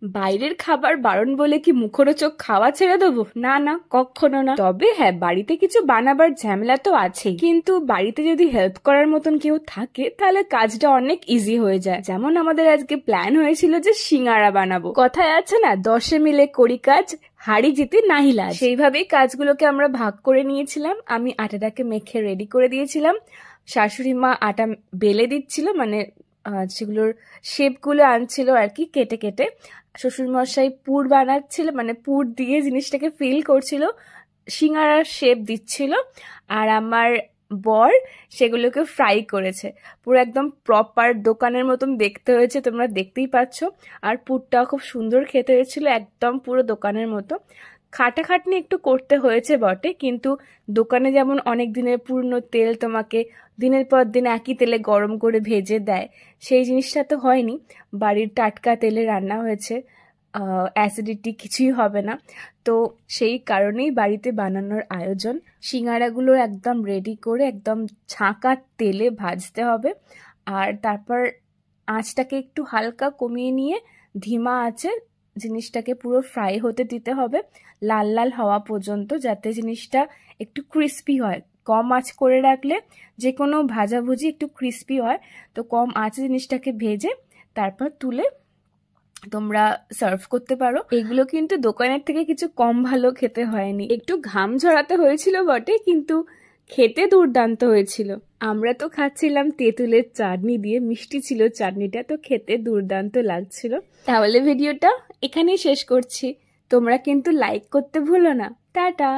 বাইরের খাবার বারণ বলে কি মুখরোচক খাওয়া ছেড়ে দেবো? না না, কখনো না। তবে হ্যাঁ, বাড়িতে কিছু বানাবার ঝামেলা তো আছেই, কিন্তু বাড়িতে যদি হেল্প করার মতন কেউ থাকে তাহলে কাজটা অনেক ইজি হয়ে যায়। যেমন আমাদের আজকে প্ল্যান হয়েছিল যে সিঙ্গারা বানাবো। কথায় আছে না, 10 মিলে করি কাজ, হাড়ি জিতে নাহি লাজ। সেইভাবেই কাজগুলোকে আমরা ভাগ করে নিয়েছিলাম। আমি আটাটাকে মেখে রেডি করে দিয়েছিলাম, শাশুড়ি মা আটা বেলে দিচ্ছিল, মানে সেগুলোর শেপগুলো আনছিল আর কি কেটে কেটে। শ্বশুরমশাই পুর বানাচ্ছিল, মানে পুর দিয়ে জিনিসটাকে ফিল করছিল, সিঙ্গারার শেপ দিচ্ছিল। আর আমার বর সেগুলোকে ফ্রাই করেছে, পুরো একদম প্রপার দোকানের মতন দেখতে হয়েছে, তোমরা দেখতেই পাচ্ছ। আর পুরটাও খুব সুন্দর খেতে হয়েছিল, একদম পুরো দোকানের মতো। খাটাখাটনি একটু করতে হয়েছে বটে, কিন্তু দোকানে যেমন অনেক দিনের পুরনো তেল তোমাকে দিনের পর দিন একই তেলে গরম করে ভেজে দেয়, সেই জিনিসটা তো হয়নি। বাড়ির টাটকা তেলে রান্না হয়েছে, অ্যাসিডিটি কিছুই হবে না। তো সেই কারণেই বাড়িতে বানানোর আয়োজন। সিঙ্গারাগুলো একদম রেডি করে একদম ছাঁকা তেলে ভাজতে হবে, আর তারপর আঁচটাকে একটু হালকা কমিয়ে নিয়ে ধিমা আঁচে জিনিসটাকে পুরো ফ্রাই হতে দিতে হবে, লাল লাল হওয়া পর্যন্ত, যাতে জিনিসটা একটু ক্রিস্পি হয়। কম আঁচ করে রাখলে যে কোনো ভাজাভুজি একটু ক্রিস্পি হয়। তো কম আঁচে জিনিসটাকে ভেজে তারপর তুলে তোমরা সার্ভ করতে পারো। এগুলো কিন্তু দোকানের থেকে কিছু কম ভালো খেতে হয়নি, একটু ঘাম ঝরাতে হয়েছিল বটে, কিন্তু খেতে দুর্দান্ত হয়েছিল। আমরা তো খাচ্ছিলাম তেঁতুলের চাটনি দিয়ে, মিষ্টি ছিল চাটনিটা, তো খেতে দুর্দান্ত লাগছিল। তাহলে ভিডিওটা এখানেই শেষ করছি। তোমরা কিন্তু লাইক করতে ভুলো না। টাটা।